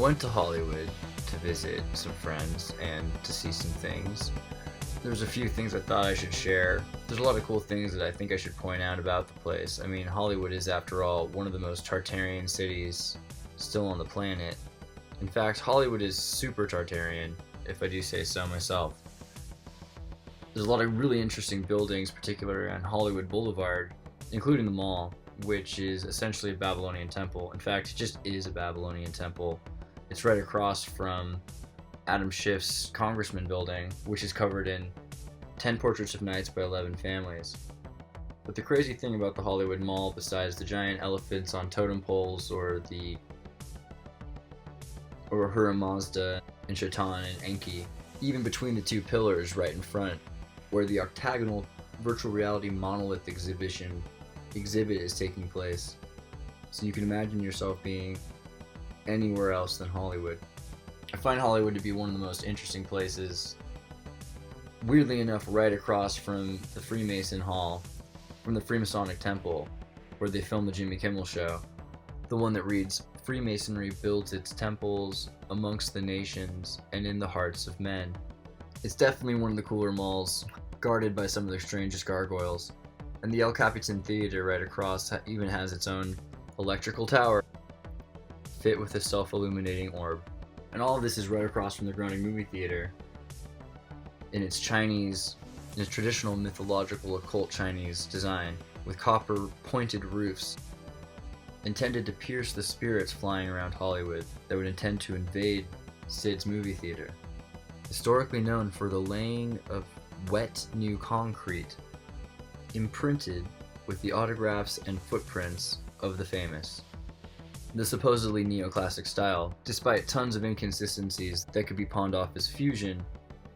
went to Hollywood to visit some friends and to see some things. There's a few things I thought I should share. There's a lot of cool things that I think I should point out about the place. I mean, Hollywood is, after all, one of the most Tartarian cities still on the planet. In fact, Hollywood is super Tartarian, if I do say so myself. There's a lot of really interesting buildings, particularly on Hollywood Boulevard, including the mall, which is essentially a Babylonian temple. In fact, it just is a Babylonian temple. It's right across from Adam Schiff's Congressman building, which is covered in 10 portraits of knights by 11 families. But the crazy thing about the Hollywood Mall, besides the giant elephants on totem poles or Ahura Mazda and Shaitan and Enki, even between the two pillars right in front, where the octagonal virtual reality monolith exhibit is taking place. So you can imagine yourself being anywhere else than Hollywood. I find Hollywood to be one of the most interesting places. Weirdly enough, right across from the Freemason Hall, from the Freemasonic Temple, where they filmed the Jimmy Kimmel Show. The one that reads, "Freemasonry builds its temples amongst the nations and in the hearts of men." It's definitely one of the cooler malls, guarded by some of the strangest gargoyles. And the El Capitan Theater right across even has its own electrical tower, fit with a self-illuminating orb. And all of this is right across from the Groening Movie Theater, in its traditional mythological occult Chinese design, with copper pointed roofs, intended to pierce the spirits flying around Hollywood that would intend to invade Sid's movie theater. Historically known for the laying of wet new concrete, imprinted with the autographs and footprints of the famous. The supposedly neoclassic style, despite tons of inconsistencies that could be pawned off as fusion,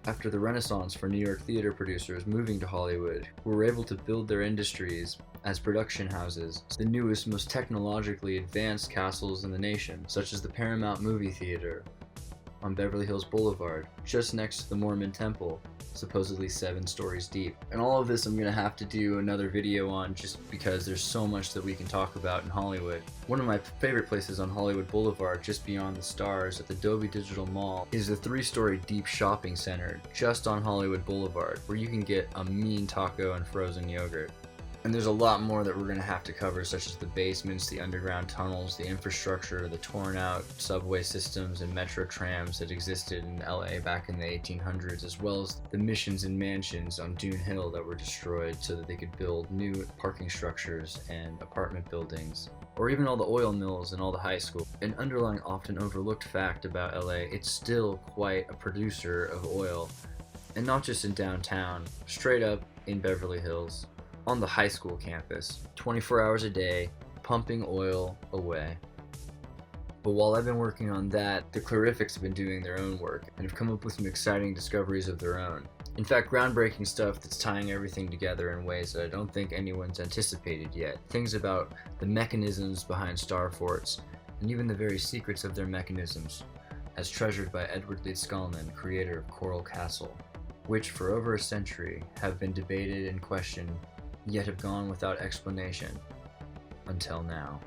after the Renaissance for New York theater producers moving to Hollywood, who were able to build their industries as production houses, the newest, most technologically advanced castles in the nation, such as the Paramount Movie Theater on Beverly Hills Boulevard, just next to the Mormon Temple, supposedly 7 stories deep. And all of this I'm gonna have to do another video on, just because there's so much that we can talk about in Hollywood. One of my favorite places on Hollywood Boulevard, just beyond the stars at the Dolby Digital Mall, is the 3-story deep shopping center just on Hollywood Boulevard, where you can get a mean taco and frozen yogurt. And there's a lot more that we're going to have to cover, such as the basements, the underground tunnels, the infrastructure, the torn out subway systems and metro trams that existed in LA back in the 1800s, as well as the missions and mansions on Dune Hill that were destroyed so that they could build new parking structures and apartment buildings, or even all the oil mills and all the high school. An underlying often overlooked fact about LA, it's still quite a producer of oil, and not just in downtown, straight up in Beverly Hills, on the high school campus, 24 hours a day, pumping oil away. But while I've been working on that, the Clerifix have been doing their own work and have come up with some exciting discoveries of their own. In fact, groundbreaking stuff that's tying everything together in ways that I don't think anyone's anticipated yet. Things about the mechanisms behind Starforts, and even the very secrets of their mechanisms, as treasured by Edward Leigh Scullman, creator of Coral Castle, which for over a century have been debated and questioned, yet have gone without explanation until now.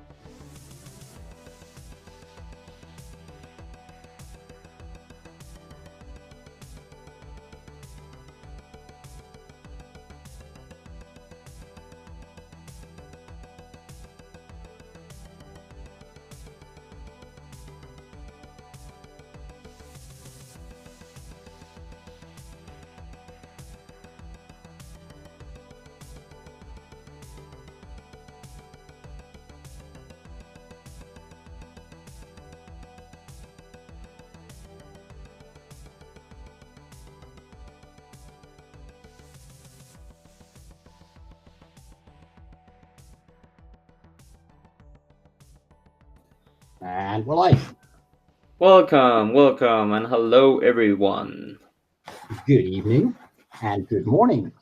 And we're live. Welcome, and hello everyone. Good evening and good morning.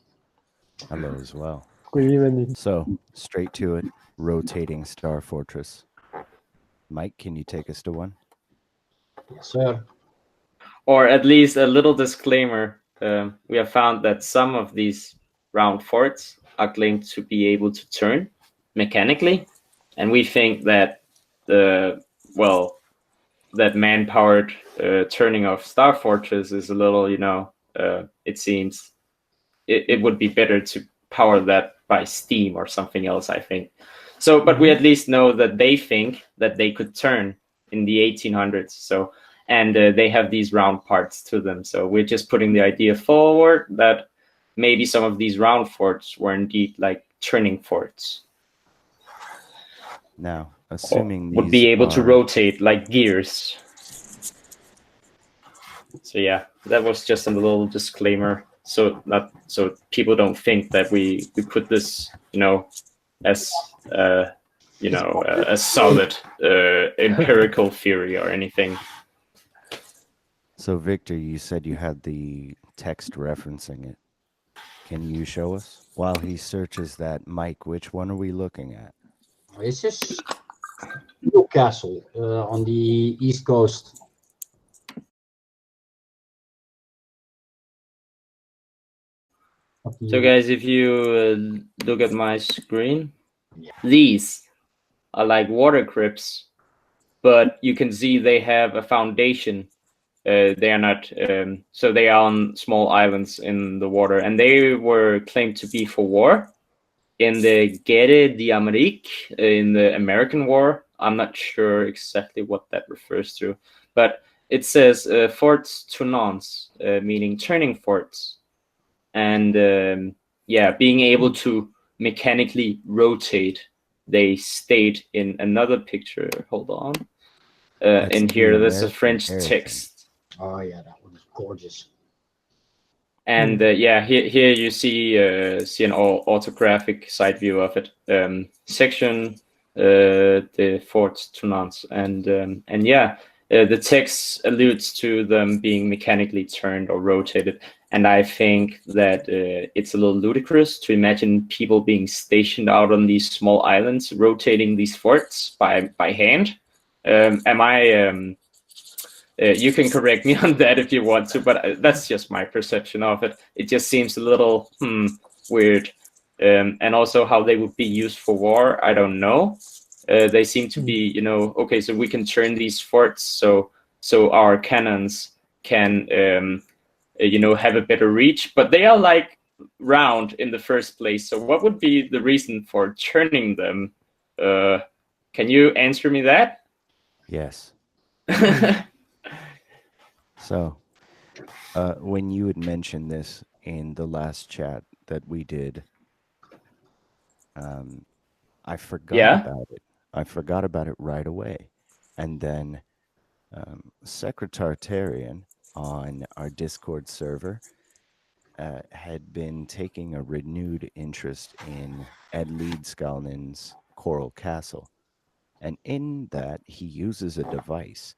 Hello as well. Good evening. So, straight to it, rotating Star Fortress. Mike, can you take us to one? Yes, sir. Or at least a little disclaimer. We have found that some of these round forts are claimed to be able to turn mechanically, and we think that that man-powered turning of Star Fortress is a little, it seems it would be better to power that by steam or something else, I think. So, but we at least know that they think that they could turn in the 1800s. So, and they have these round parts to them. So we're just putting the idea forward that maybe some of these round forts were indeed like turning forts. Now, assuming would these be able to are- rotate like gears. So yeah, that was just a little disclaimer, so people don't think that we put this, as a solid empirical theory or anything. So, Victor, you said you had the text referencing it. Can you show us? While he searches that, Mike, which one are we looking at? This is Newcastle on the east coast. So guys, if you look at my screen, these are like water crypts, but you can see they have a foundation. They are not, so they are on small islands in the water, and they were claimed to be for war in the Guerre d'Amérique, in the American War. I'm not sure exactly what that refers to, but it says forts tournants, meaning turning forts. And being able to mechanically rotate. They state in another picture. Hold on. In here, there's a French text. Oh yeah, that one's gorgeous. And here you see an orthographic side view of it. Section the forts tournants, and the text alludes to them being mechanically turned or rotated. And I think that it's a little ludicrous to imagine people being stationed out on these small islands, rotating these forts by hand. You can correct me on that if you want to, but that's just my perception of it. It just seems a little weird. And also how they would be used for war, I don't know. They seem to be, okay, so we can turn these forts so our cannons can have a better reach, but they are like round in the first place. So what would be the reason for turning them? Can you answer me that? Yes. So, when you had mentioned this in the last chat that we did, I forgot about it. I forgot about it right away. And then Secretarian on our Discord server had been taking a renewed interest in Ed Leedskalnin's Coral Castle. And in that, he uses a device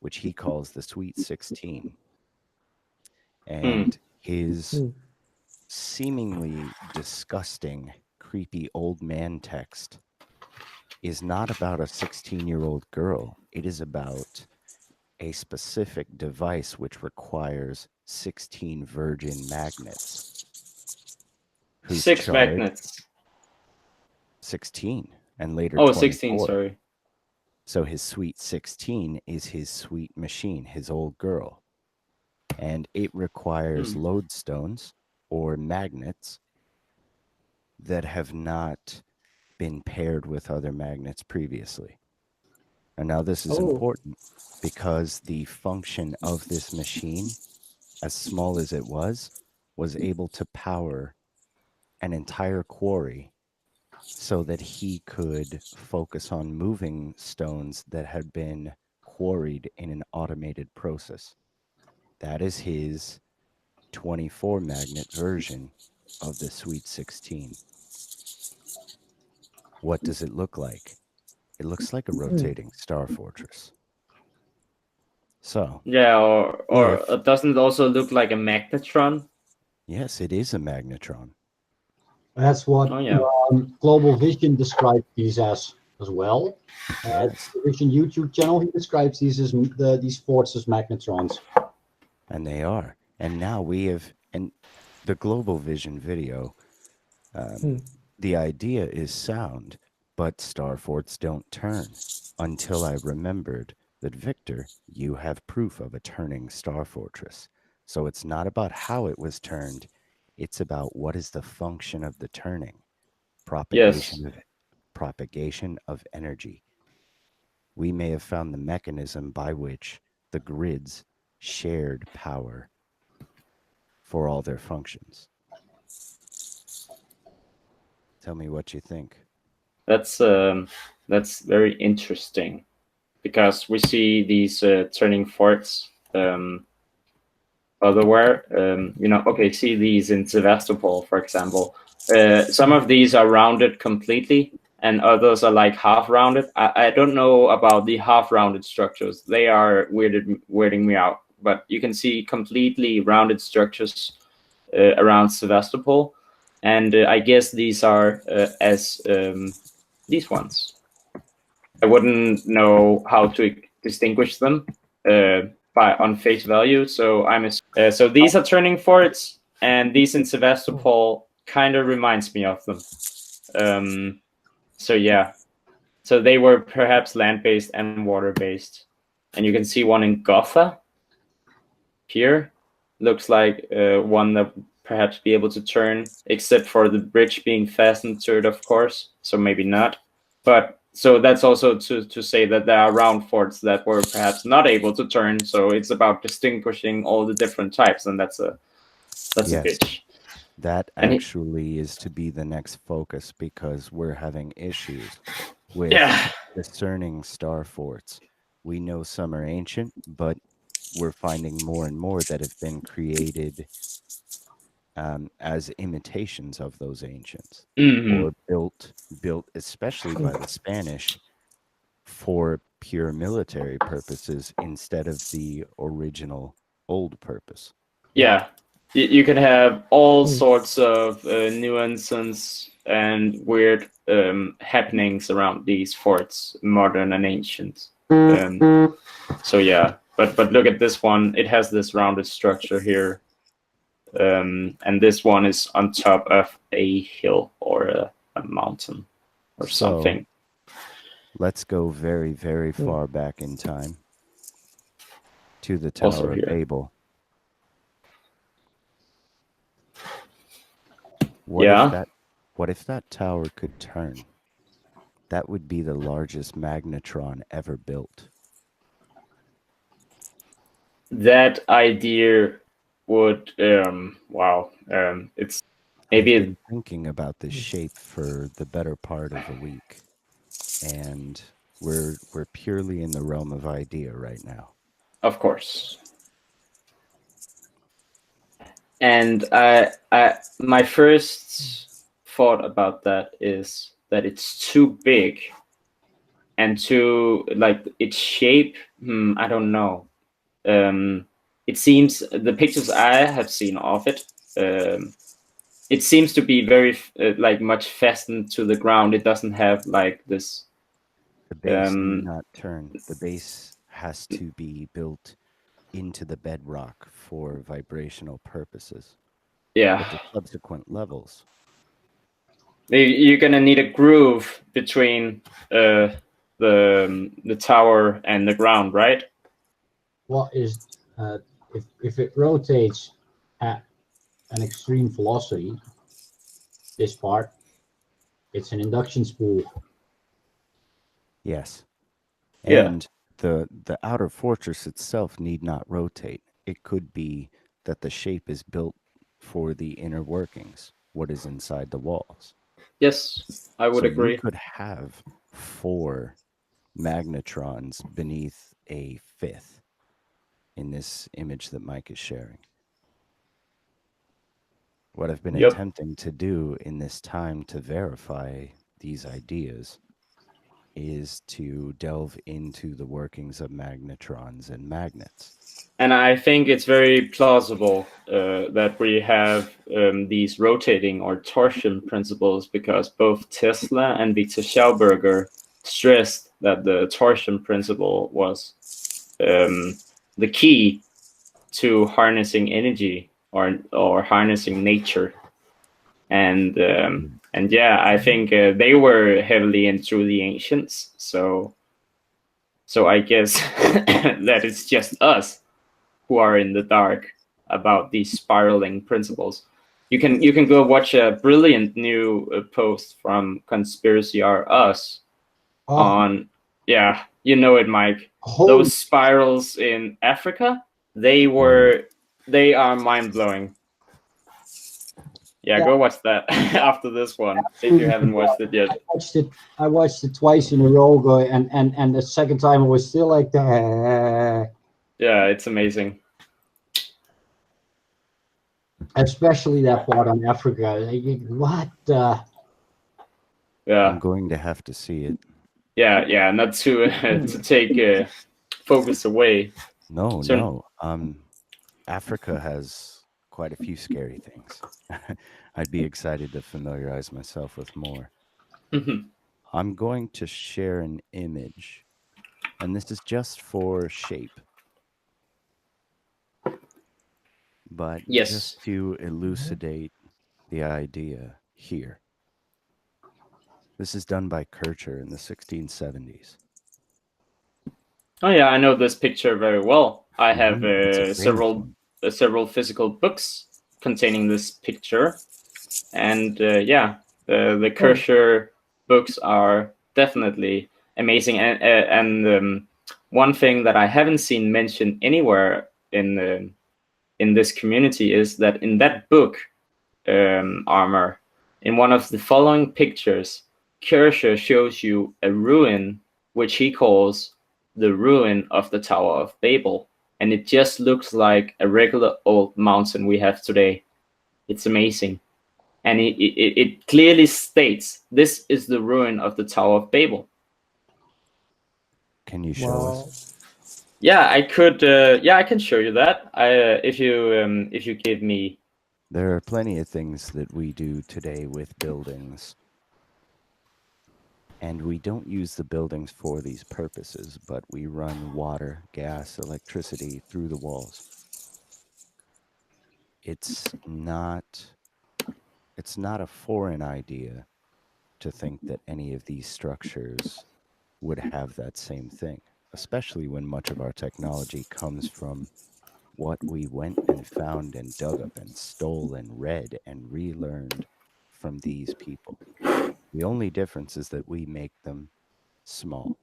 which he calls the Sweet 16. And his seemingly disgusting, creepy old man text is not about a 16-year-old girl. It is about a specific device which requires 16 virgin magnets. 6 magnets. 16, and later 24. 16, sorry. So his Sweet 16 is his sweet machine, his old girl. And it requires lodestones or magnets that have not been paired with other magnets previously. And now this is important because the function of this machine, as small as it was able to power an entire quarry so that he could focus on moving stones that had been quarried in an automated process. That is his 24 magnet version of the Sweet 16. What does it look like? It looks like a rotating star fortress. So or doesn't it also look like a magnetron? Yes, it is a magnetron. That's what Global Vision describes these as well. Yes. Vision YouTube channel, he describes these as these forts as magnetrons. And they are. And now we have, and the Global Vision video, the idea is sound, but star forts don't turn until I remembered that, Victor, you have proof of a turning star fortress. So it's not about how it was turned, it's about what is the function of the turning. Propagation of energy. We may have found the mechanism by which the grids shared power for all their functions. Tell me what you think. That's very interesting, because we see these turning forts otherwhere. Okay, see these in Sevastopol, for example. Some of these are rounded completely, and others are like half rounded. I don't know about the half rounded structures. They are weirding me out. But you can see completely rounded structures around Sevastopol, and I guess these are as these ones. I wouldn't know how to distinguish them on face value, so so these are turning forts, and these in Sevastopol kind of reminds me of them. So yeah, so they were perhaps land-based and water-based, and you can see one in Gotha here. Looks like one that perhaps be able to turn, except for the bridge being fastened to it, of course, so maybe not. But so that's also to say that there are round forts that were perhaps not able to turn, so it's about distinguishing all the different types, and that's a bitch. That actually is to be the next focus, because we're having issues with discerning star forts. We know some are ancient, but we're finding more and more that have been created as imitations of those ancients, or built especially by the Spanish for pure military purposes instead of the original old purpose. Yeah, you can have all sorts of nuances and weird happenings around these forts, modern and ancient. So yeah, but look at this one. It has this rounded structure here. And this one is on top of a hill or a mountain or something. Let's go very, very far back in time to the Tower of Babel. What if that tower could turn? That would be the largest magnetron ever built. That idea would it's maybe I've been thinking about this shape for the better part of a week, and we're purely in the realm of idea right now. Of course. And my first thought about that is that it's too big, and too like its shape. I don't know. It seems the pictures I have seen of it, it seems to be very much fastened to the ground. It doesn't have like this. The base need not turn. The base has to be built into the bedrock for vibrational purposes. Yeah. But the subsequent levels. You're gonna need a groove between the tower and the ground, right? What is if it rotates at an extreme velocity, this part, it's an induction spool. Yes. And the outer fortress itself need not rotate. It could be that the shape is built for the inner workings, what is inside the walls. Yes, I would agree. You could have 4 magnetrons beneath a 5th in this image that Mike is sharing. What I've been attempting to do in this time to verify these ideas is to delve into the workings of magnetrons and magnets. And I think it's very plausible that we have these rotating or torsion principles, because both Tesla and Victor Schauberger stressed that the torsion principle was the key to harnessing energy or harnessing nature. And yeah, I think they were heavily into the ancients. So So I guess that it's just us who are in the dark about these spiraling principles. You can go watch a brilliant new post from Conspiracy Are Us on, yeah, you know it, Mike. Those spirals in Africa, they are mind-blowing. Yeah, go watch that after this one if you haven't watched it yet. I watched it twice in a row, and the second time I was still like that. Yeah, it's amazing. Especially that part on Africa. What? Yeah, I'm going to have to see it. Yeah. Not to to take focus away. No. Africa has quite a few scary things. I'd be excited to familiarize myself with more. I'm going to share an image, and this is just for shape. But just to elucidate the idea here. This is done by Kircher in the 1670s. Oh yeah, I know this picture very well. I have several physical books containing this picture, and the Kircher books are definitely amazing. And one thing that I haven't seen mentioned anywhere in this community is that in that book, Armor, in one of the following pictures, Kircher shows you a ruin which he calls the ruin of the Tower of Babel, and it just looks like a regular old mountain we have today. It's amazing, and it clearly states this is the ruin of the Tower of Babel. Can you show us? Yeah, I could. I can show you that. If you give me. There are plenty of things that we do today with buildings. And we don't use the buildings for these purposes, but we run water, gas, electricity through the walls. It's not a foreign idea to think that any of these structures would have that same thing, especially when much of our technology comes from what we went and found and dug up and stole and read and relearned from these people. The only difference is that we make them small.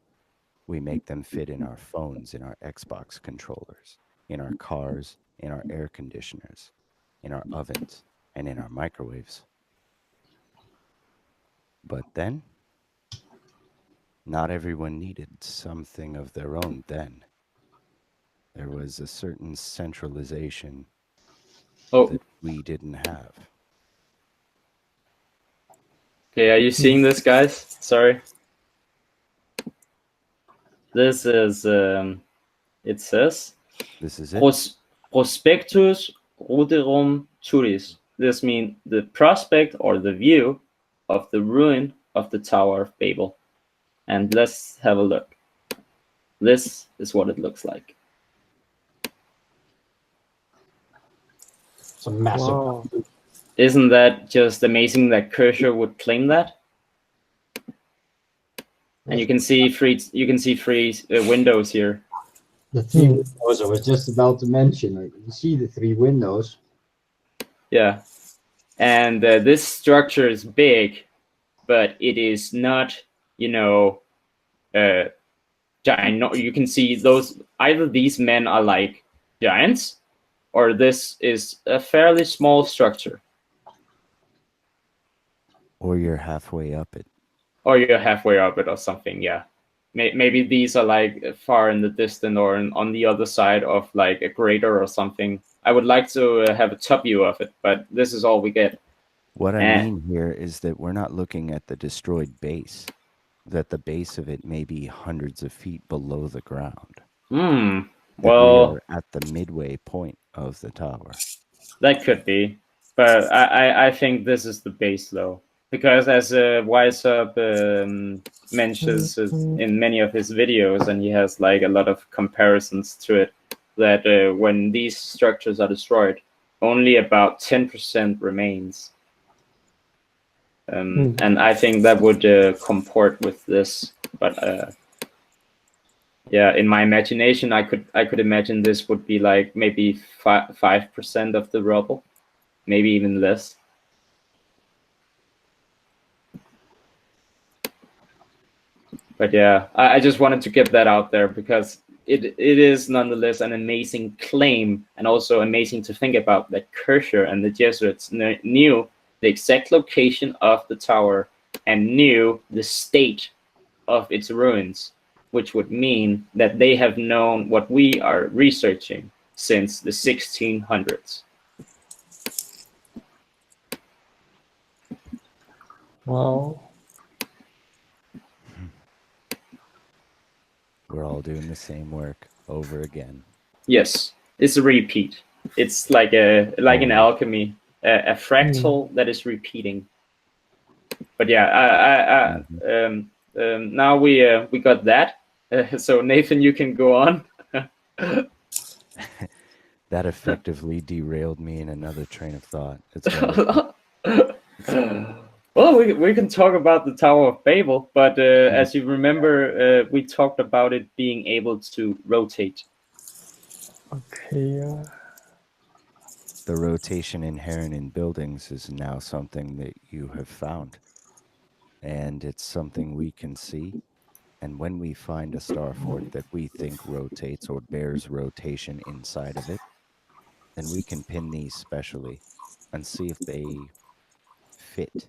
We make them fit in our phones, in our Xbox controllers, in our cars, in our air conditioners, in our ovens, and in our microwaves. But then, not everyone needed something of their own then. There was a certain centralization that we didn't have. Okay, are you seeing this, guys? Sorry. This is, it says, this is it. Prospectus ruderum turis. This means the prospect or the view of the ruin of the Tower of Babel. And let's have a look. This is what it looks like. It's a massive. Wow. Isn't that just amazing that Kircher would claim that? And you can see three windows here. The three windows I was just about to mention. You can see the three windows. Yeah, and this structure is big, but it is not, giant. You can see those. Either these men are like giants, or this is a fairly small structure. Or you're halfway up it. Or you're halfway up it or something, yeah. Maybe these are like far in the distance or on the other side of like a crater or something. I would like to have a top view of it, but this is all we get. What I mean here is that we're not looking at the destroyed base, that the base of it may be hundreds of feet below the ground. Well, we are at the midway point of the tower. That could be, but I think this is the base though. Because as Weishaupt mentions in many of his videos, and he has like a lot of comparisons to it, that when these structures are destroyed, only about 10% remains. And I think that would comport with this. But Yeah, in my imagination, I could imagine this would be like maybe 5% of the rubble, maybe even less. But yeah, I just wanted to get that out there because it is nonetheless an amazing claim, and also amazing to think about that Kircher and the Jesuits knew the exact location of the tower and knew the state of its ruins, which would mean that they have known what we are researching since the 1600s. Wow. We're all doing the same work over again. Yes, it's a repeat. It's like an alchemy, a fractal that is repeating. But yeah, now we got that. So Nathan, you can go on. That effectively derailed me in another train of thought. It's well, we can talk about the Tower of Babel, but as you remember, we talked about it being able to rotate. Okay. The rotation inherent in buildings is now something that you have found. And it's something we can see. And when we find a starfort that we think rotates or bears rotation inside of it, then we can pin these specially and see if they fit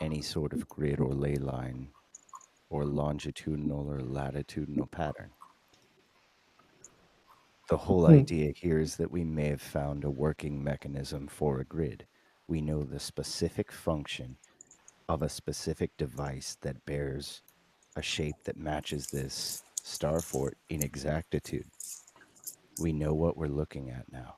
any sort of grid or ley line or longitudinal or latitudinal pattern. The whole idea here is that we may have found a working mechanism for a grid. We know the specific function of a specific device that bears a shape that matches this starfort in exactitude. We know what we're looking at now.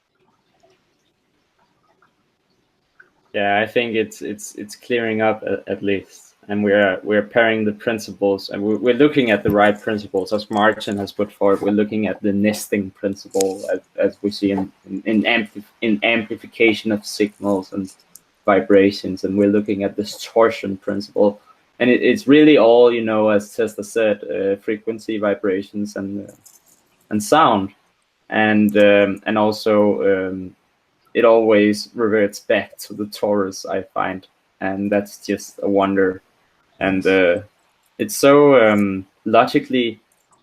Yeah, I think it's clearing up at least, and we're pairing the principles, and we're looking at the right principles as Martin has put forward. We're looking at the nesting principle as we see in amplification of signals and vibrations, and we're looking at this torsion principle, and it's really all, you know, as Tesla said, frequency, vibrations, and sound, and also. It always reverts back to the torus, I find, and that's just a wonder. And it's so logically,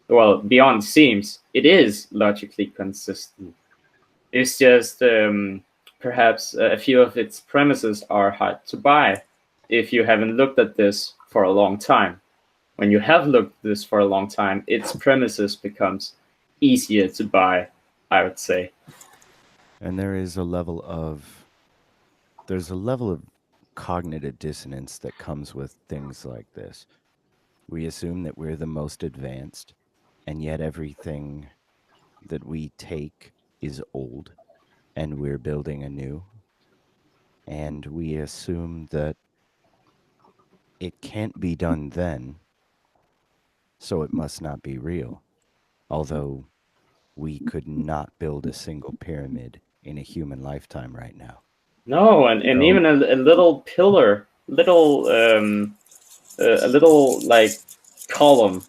well, beyond seems, it is logically consistent. It's just perhaps a few of its premises are hard to buy if you haven't looked at this for a long time. When you have looked at this for a long time, its premises becomes easier to buy, I would say. And there's a level of cognitive dissonance that comes with things like this. We assume that we're the most advanced, and yet everything that we take is old, and we're building anew. And we assume that it can't be done then, so it must not be real. Although we could not build a single pyramid in a human lifetime right now. No, and even a little pillar, a little like column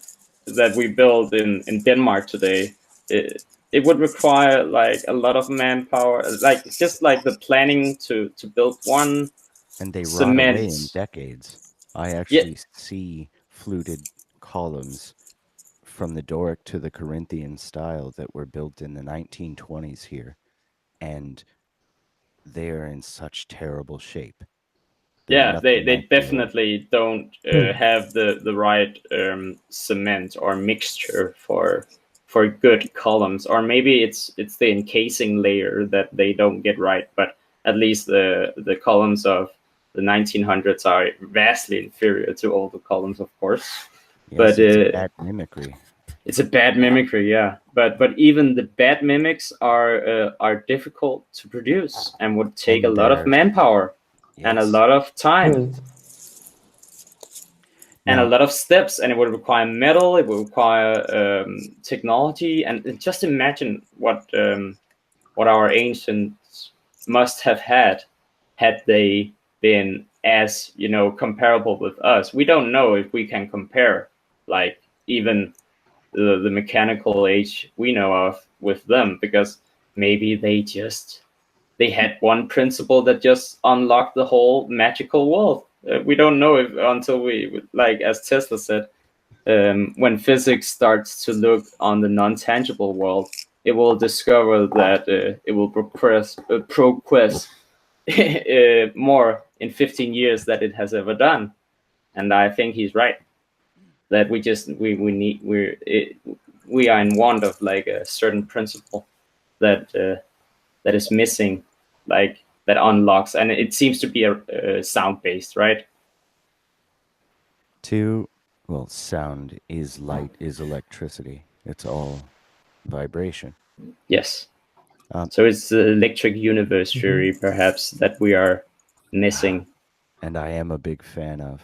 that we build in Denmark today, it would require like a lot of manpower, like just like the planning to build one. And they rot away in decades. I actually see fluted columns from the Doric to the Corinthian style that were built in the 1920s here, and they're in such terrible shape. Yeah, they definitely don't have the right cement or mixture for good columns, or maybe it's the encasing layer that they don't get right. But at least the columns of the 1900s are vastly inferior to all the columns, of course. Yes, but it's a bad mimicry. It's a bad mimicry, yeah. But even the bad mimics are difficult to produce and would take a lot of manpower and a lot of time and a lot of steps, and it would require metal. It would require technology, and just imagine what our ancients must have had they been as, you know, comparable with us. We don't know if we can compare, like even the mechanical age we know of with them, because maybe they had one principle that just unlocked the whole magical world. We don't know if until we, like as Tesla said, when physics starts to look on the non-tangible world, it will discover that it will progress more in 15 years than it has ever done. And I think he's right, that we are in want of like a certain principle that that is missing, like that unlocks, and it seems to be a sound based, right? Well, sound is light, is electricity. It's all vibration. Yes. So it's the electric universe theory, perhaps, that we are missing. And I am a big fan of.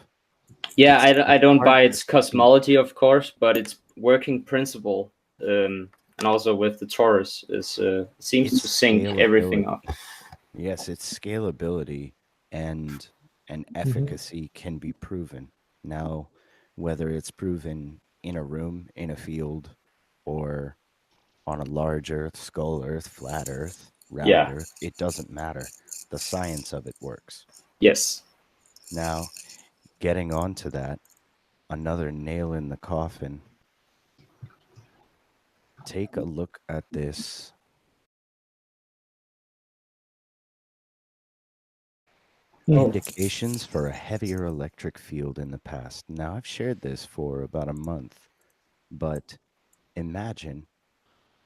Yeah, I don't buy its cosmology, of course, but its working principle, and also with the torus, is seems to sync everything up. Yes, its scalability and efficacy can be proven. Now, whether it's proven in a room, in a field, or on a large Earth, skull Earth, flat Earth, round Earth, it doesn't matter. The science of it works. Yes. Now, getting onto that, another nail in the coffin. Take a look at this. Indications for a heavier electric field in the past. Now, I've shared this for about a month, but imagine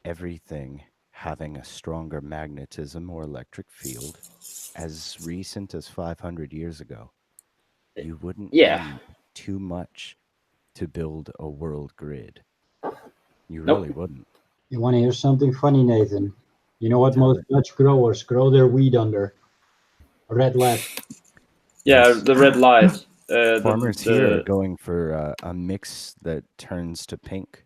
everything having a stronger magnetism or electric field as recent as 500 years ago. You wouldn't need too much to build a world grid. You really wouldn't. You want to hear something funny, Nathan? You know what most Dutch growers grow their weed under? A red lead. Yeah, yes. The red light. Farmers here are going for a mix that turns to pink.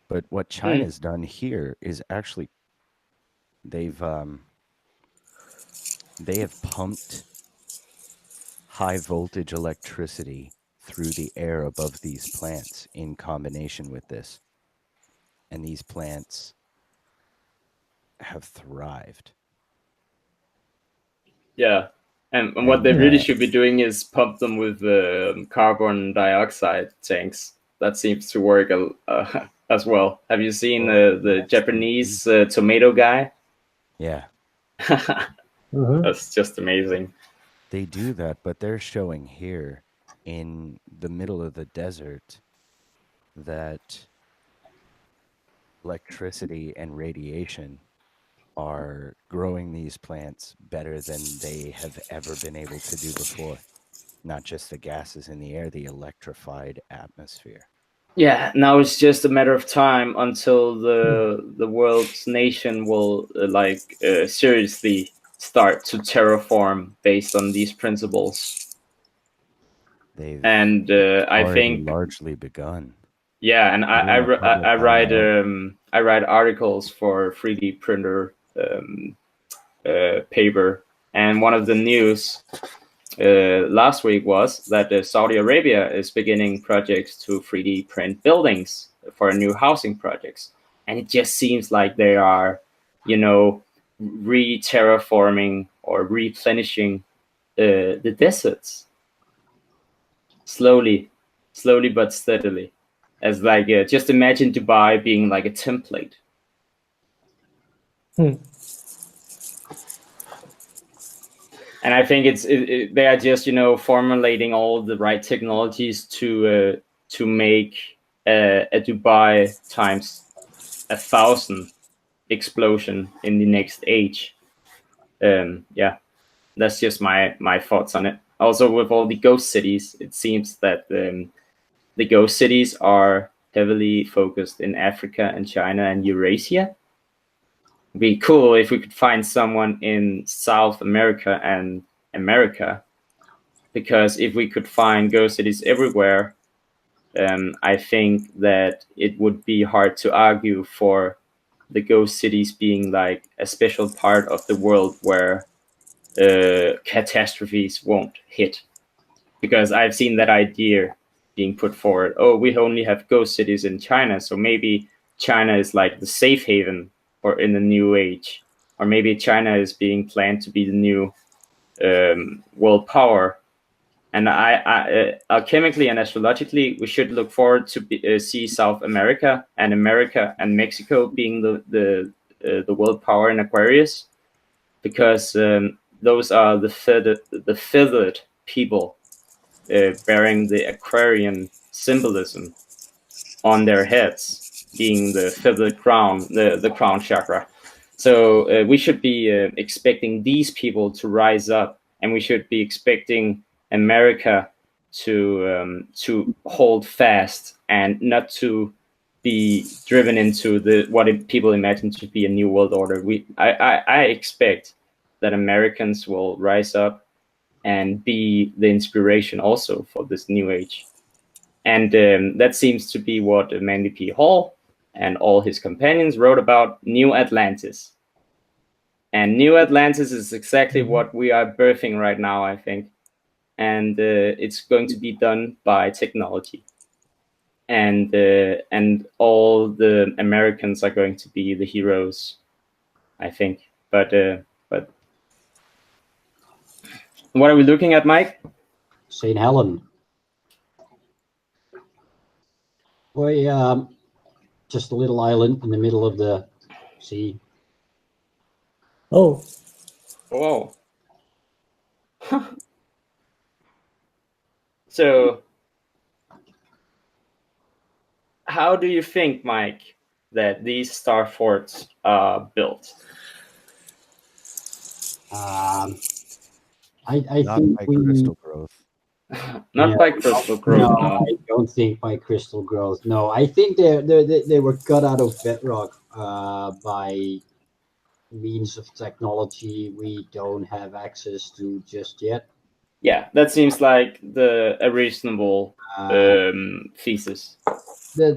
But what China's done here is actually they have pumped high voltage electricity through the air above these plants in combination with this. And these plants have thrived. Yeah. And what they really should be doing is pump them with carbon dioxide tanks. That seems to work as well. Have you seen the Japanese tomato guy? Yeah. That's just amazing. They do that, but they're showing here in the middle of the desert that electricity and radiation are growing these plants better than they have ever been able to do before. Not just the gases in the air, the electrified atmosphere. Yeah, now it's just a matter of time until the world's nation will seriously start to terraform based on these principles. They've I think largely begun. Yeah, and I write articles for 3D printer paper, and one of the news last week was that Saudi Arabia is beginning projects to 3D print buildings for new housing projects, and it just seems like they are, re-terraforming or replenishing the deserts slowly but steadily. As like, just imagine Dubai being like a template. And I think they are just formulating all the right technologies to make a Dubai times 1,000 explosion in the next age. Yeah, that's just my thoughts on it. Also, with all the ghost cities, it seems that the ghost cities are heavily focused in Africa and China and Eurasia. It'd be cool if we could find someone in South America and America, because if we could find ghost cities everywhere, I think that it would be hard to argue for the ghost cities being like a special part of the world where catastrophes won't hit. Because I've seen that idea being put forward. Oh, we only have ghost cities in China, so maybe China is like the safe haven or in the new age, or maybe China is being planned to be the new world power. And alchemically and astrologically, we should look forward to see South America and Mexico being the world power in Aquarius, because those are the feathered people bearing the Aquarian symbolism on their heads, being the feathered crown, the crown chakra. So we should be expecting these people to rise up, and we should be expecting America to hold fast and not to be driven into what people imagine to be a new world order. I expect that Americans will rise up and be the inspiration also for this new age. And that seems to be what Manly P. Hall and all his companions wrote about, New Atlantis. And New Atlantis is exactly what we are birthing right now, I think. And it's going to be done by technology. And all the Americans are going to be the heroes, I think. But what are we looking at, Mike? St. Helen. Well, just a little island in the middle of the sea. Oh, Whoa. So, how do you think, Mike, that these Starforts are built? I Not think by we crystal growth. Not by crystal growth, no, no. I don't think by crystal growth. No, I think they were cut out of bedrock by means of technology we don't have access to just yet. Yeah, that seems like a reasonable thesis.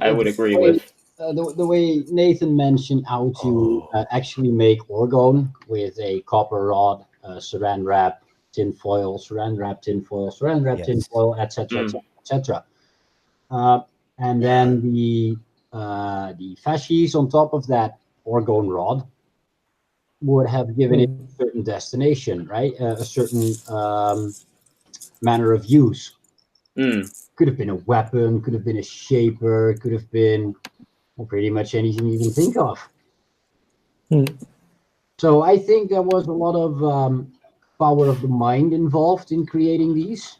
I would agree with. The way Nathan mentioned how to actually make orgone with a copper rod, saran wrap, tin foil, saran wrap, tin foil, saran wrap, tin foil, etc., etc. And then the fascies on top of that orgone rod would have given it a certain destination, right? A certain manner of use. Could have been a weapon, could have been a shaper, could have been pretty much anything you can think of. So I think there was a lot of power of the mind involved in creating these.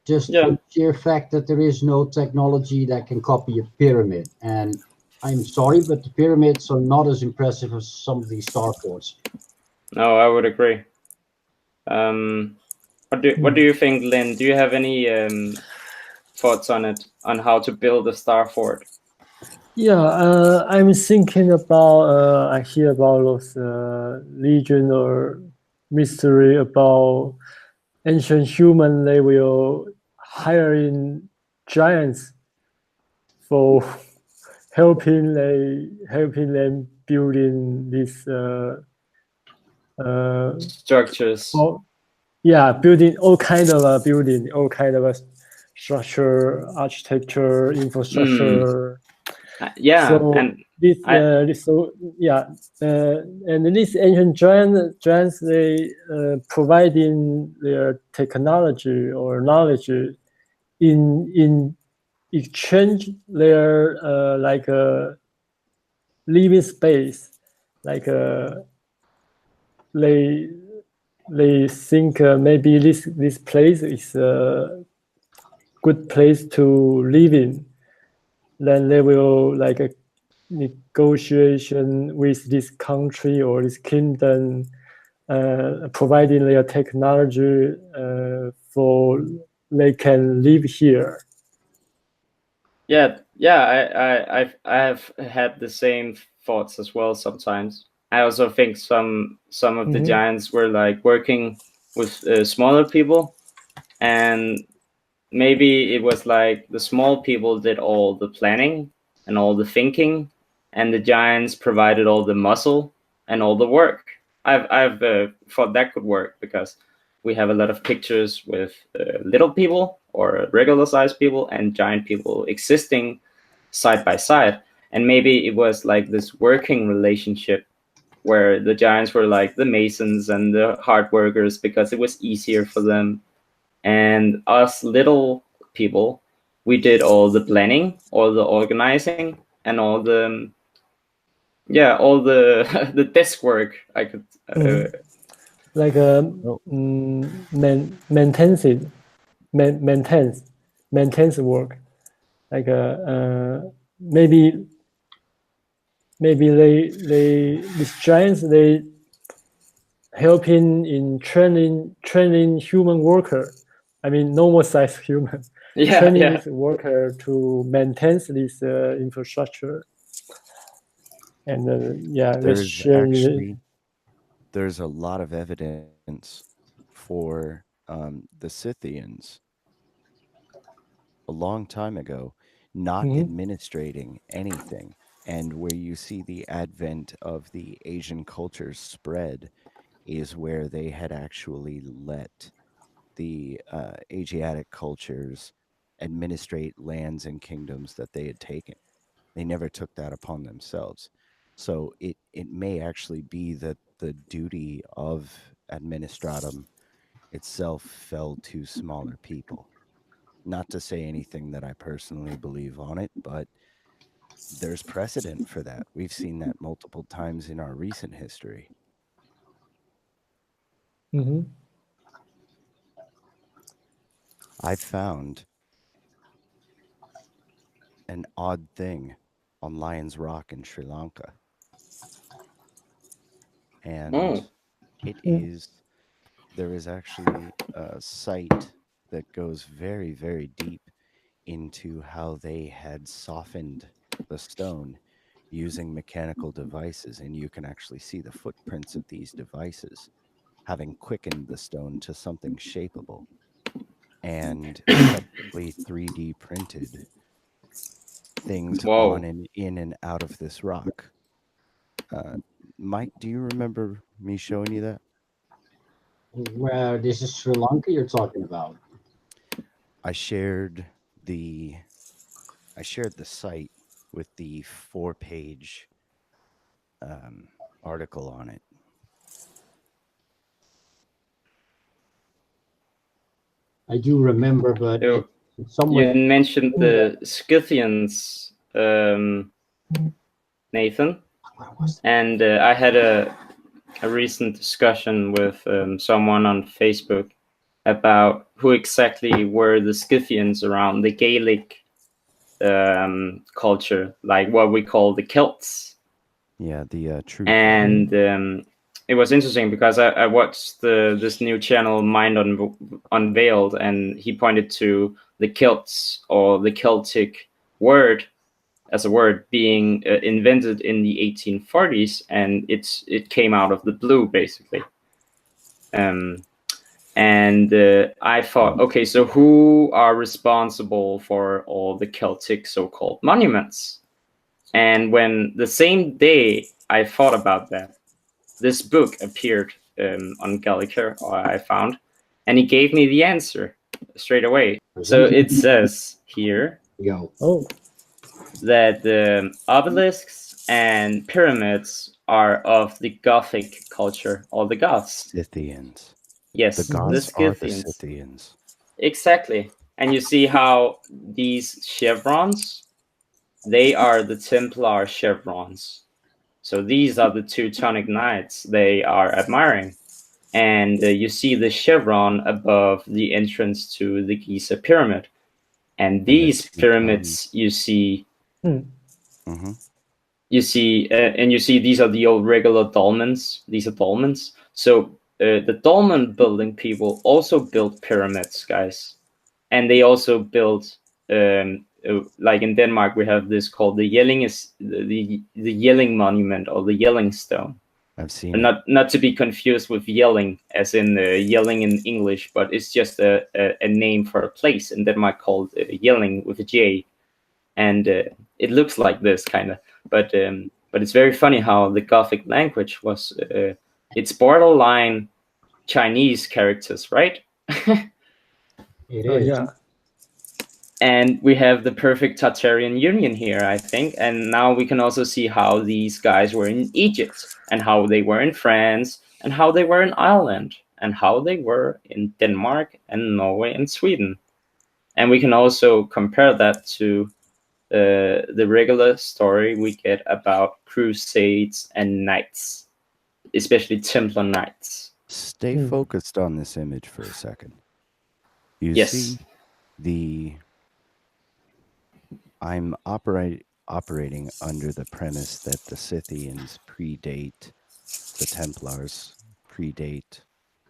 Just the sheer fact that there is no technology that can copy a pyramid. And I'm sorry, but the pyramids are not as impressive as some of these Starforts. No, I would agree. What do you think, Lynn? Do you have any thoughts on it, on how to build a Starfort? yeah. I'm thinking about. I hear about those legend or mystery about ancient human. They will hire in giants for helping them building these structures. Building all kind of building, all kind of structure, architecture, infrastructure. So, and this and these ancient giants they providing their technology or knowledge in exchange their like a living space, like they think maybe this place is a good place to live in. Then they will like a negotiation with this country or this kingdom, providing their technology for they can live here. I have had the same thoughts as well sometimes. I also think some of the giants were like working with smaller people, and maybe it was like the small people did all the planning and all the thinking, and the giants provided all the muscle and all the work. I've thought that could work because we have a lot of pictures with little people or regular sized people and giant people existing side by side. And maybe it was like this working relationship where the giants were like the masons and the hard workers because it was easier for them. And us little people, we did all the planning, all the organizing, and all the all the the desk work. I could like maintenance work. Like maybe these giants, they helping in training human worker. I mean, normal size human. Training this worker to maintain this infrastructure. And there's a lot of evidence for the Scythians a long time ago not administrating anything. And where you see the advent of the Asian culture's spread is where they had actually let the Asiatic cultures administrate lands and kingdoms that they had taken. They never took that upon themselves. So it may actually be that the duty of administratum itself fell to smaller people. Not to say anything that I personally believe on it, but there's precedent for that. We've seen that multiple times in our recent history. I found an odd thing on Lion's Rock in Sri Lanka. And there is actually a site that goes very, very deep into how they had softened the stone using mechanical devices. And you can actually see the footprints of these devices having quickened the stone to something shapeable and effectively 3D printed things on and in and out of this rock. Mike, do you remember me showing you that? Well, this is Sri Lanka you're talking about. I shared the site with the 4-page article on it. I do remember, but somewhere you mentioned the Scythians, Nathan, and I had a recent discussion with someone on Facebook about who exactly were the Scythians around the Gaelic culture, like what we call the Celts. Yeah, the true. And it was interesting because I watched this new channel, Mind Unveiled, and he pointed to the Celts, or the Celtic word, as a word being invented in the 1840s, and it came out of the blue, basically. And I thought, okay, so who are responsible for all the Celtic so-called monuments? And when the same day I thought about that, this book appeared on Gallicer, or I found, and he gave me the answer straight away. So it says here that the obelisks and pyramids are of the Gothic culture, or the Goths. Scythians. Yes, the Goths are the Scythians. Exactly. And you see how these chevrons, they are the Templar chevrons. So these are the Teutonic Knights they are admiring. And you see the chevron above the entrance to the Giza pyramid. And these pyramids you see, you see these are the old regular dolmens. These are dolmens. So the dolmen building people also built pyramids, guys. And they also built, like in Denmark, we have this called the Jelling, the Jelling monument, or the Jelling stone. I've seen and not to be confused with yelling, as in yelling in English, but it's just a name for a place in Denmark called Jelling with a J, and it looks like this kind of. But it's very funny how the Gothic language was. It's borderline Chinese characters, right? It is. And we have the perfect Tartarian union here, I think. And now we can also see how these guys were in Egypt, and how they were in France, and how they were in Ireland, and how they were in Denmark and Norway and Sweden. And we can also compare that to the regular story we get about crusades and knights, especially Templar knights. Stay focused on this image for a second. You Yes. see I'm operating under the premise that the Scythians predate the Templars, predate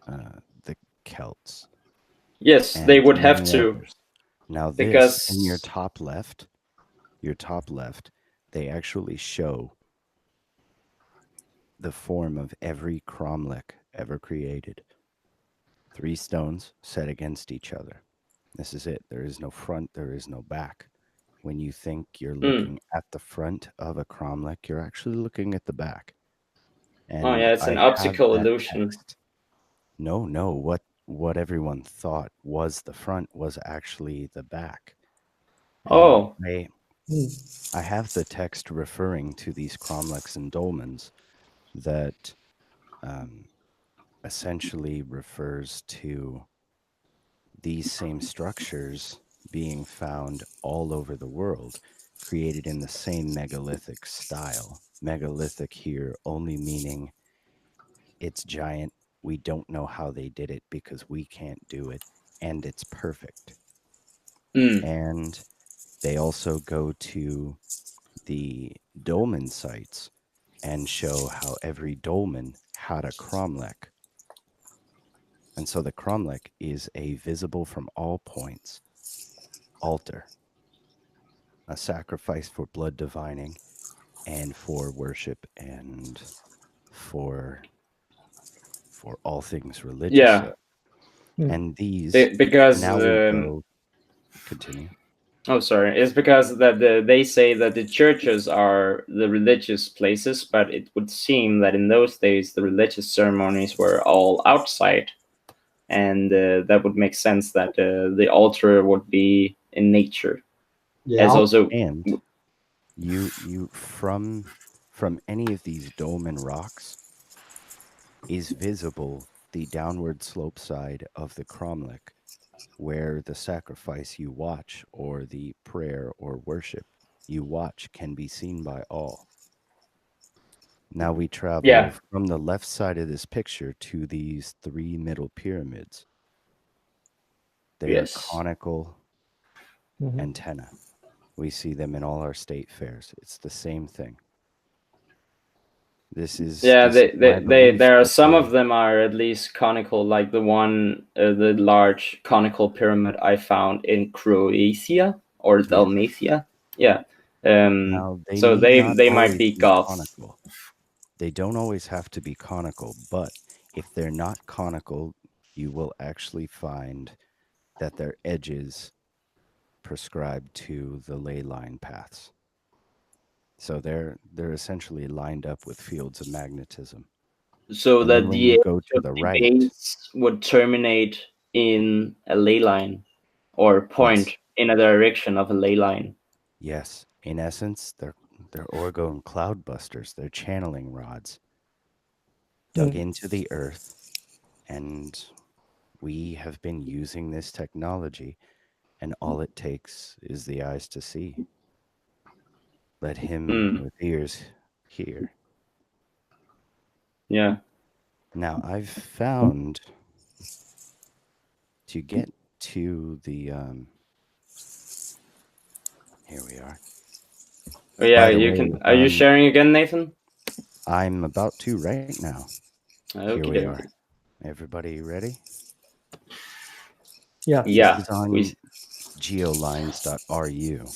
the Celts. Yes, they would have to. Others. Now because... this, in your top left, they actually show the form of every cromlech ever created. 3 stones set against each other. This is it. There is no front, there is no back. When you think you're looking at the front of a cromlech, you're actually looking at the back. And oh yeah, it's an optical illusion. Text. No. What everyone thought was the front was actually the back. Oh. I have the text referring to these cromlechs and dolmens that essentially refers to these same structures being found all over the world, created in the same megalithic style. Megalithic here only meaning it's giant. We don't know how they did it because we can't do it, and it's perfect. And they also go to the dolmen sites and show how every dolmen had a cromlech. And so the cromlech is a visible from all points altar, a sacrifice for blood divining and for worship and for all things religious. Yeah. And these because now we go, continue. Oh, sorry. It's because that they say that the churches are the religious places, but it would seem that in those days the religious ceremonies were all outside, and that would make sense that the altar would be in nature. Yeah. As also, and you from any of these dolmen rocks is visible the downward slope side of the cromlech, where the sacrifice you watch or the prayer or worship you watch can be seen by all. Now we travel from the left side of this picture to these 3 middle pyramids. They are conical antenna. We see them in all our state fairs. It's the same thing. This is there are some of them are at least conical, like the one the large conical pyramid I found in Croatia or Dalmatia. Yeah. So they might be goths. They don't always have to be conical, but if they're not conical, you will actually find that their edges prescribe to the ley line paths. So they're essentially lined up with fields of magnetism. So that the go to the right base would terminate in a ley line or point in a direction of a ley line. Yes. In essence, they're orgone cloud busters. They're channeling rods dug into the earth, and we have been using this technology, and all it takes is the eyes to see. Let him with ears hear. Yeah. Now, I've found to get to the here we are. Oh yeah, you can. Are you sharing again, Nathan? I'm about to right now. Okay. Here we are. Everybody ready? Yeah. Yeah. This is on geolines.ru,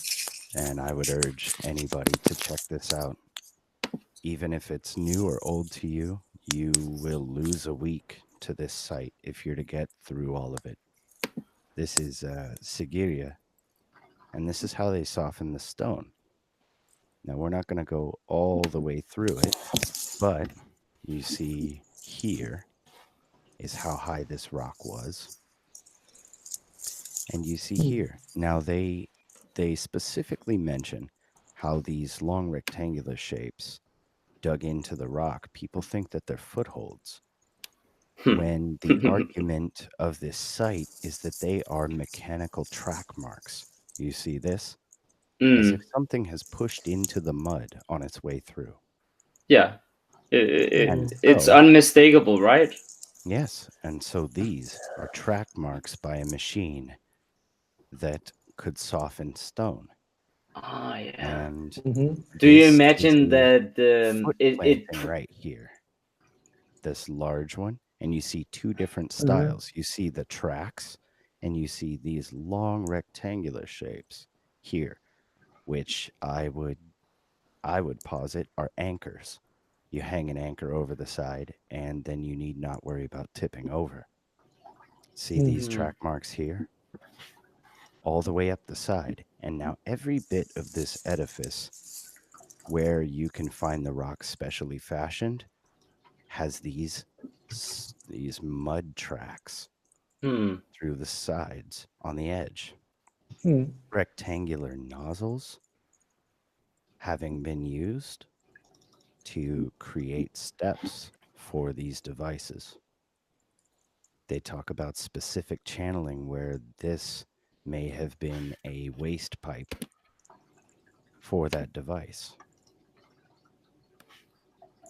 and I would urge anybody to check this out. Even if it's new or old to you, you will lose a week to this site if you're to get through all of it. This is Sigiriya, and this is how they soften the stone. Now, we're not going to go all the way through it, but you see here is how high this rock was. And you see here, now they specifically mention how these long rectangular shapes dug into the rock, people think that they're footholds. When the argument of this site is that they are mechanical track marks. You see this? As if something has pushed into the mud on its way through. Yeah. It's so, unmistakable, right? Yes, and so these are track marks by a machine that could soften stone. Oh, yeah. And do you this imagine is that foot planting right here? This large one, and you see two different styles. You see the tracks, and you see these long rectangular shapes here, which I would posit are anchors. You hang an anchor over the side, and then you need not worry about tipping over. See these track marks here? All the way up the side. And now every bit of this edifice where you can find the rocks specially fashioned has these mud tracks through the sides on the edge. Rectangular nozzles having been used to create steps for these devices. They talk about specific channeling where this may have been a waste pipe for that device.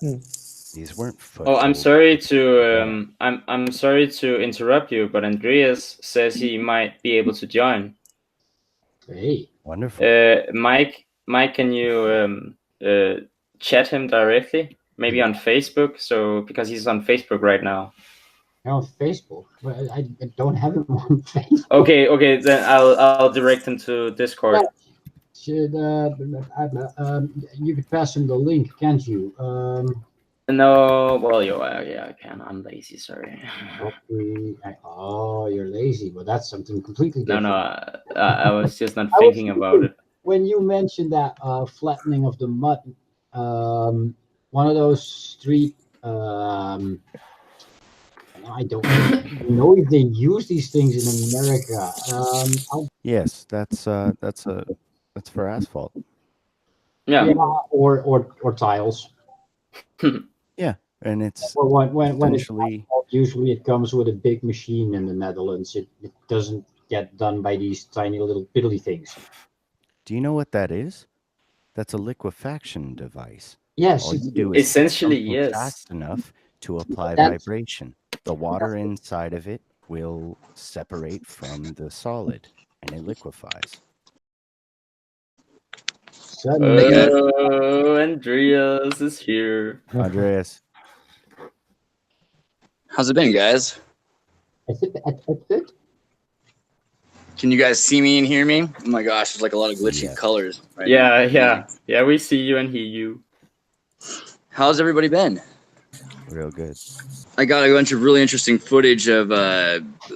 These weren't footholds. Oh, I'm sorry to I'm sorry to interrupt you, but Andreas says he might be able to join. Hey, wonderful. Mike, can you chat him directly? Maybe on Facebook. So because he's on Facebook right now. On Facebook? Well, I don't have him on Facebook. Okay, then I'll direct him to Discord. Should you could pass him the link, can't you? No, well, yeah, I can. I'm lazy. Sorry. Oh, you're lazy, but that's something completely different. No, I was just not thinking about it. When you mentioned that flattening of the mud, one of those street. I don't know if they use these things in America. Yes, that's for asphalt. Yeah, or tiles. Yeah, and it's when usually it comes with a big machine in the Netherlands. It doesn't get done by these tiny little piddly things. Do you know what that is? That's a liquefaction device. Yes, all you do is essentially yes. Fast enough to apply vibration. The water inside of it will separate from the solid, and it liquefies. Oh, Andreas is here. Andreas. How's it been, guys? Can you guys see me and hear me? Oh my gosh, there's like a lot of glitchy colors. Right now. Yeah, we see you and hear you. How's everybody been? Real good. I got a bunch of really interesting footage of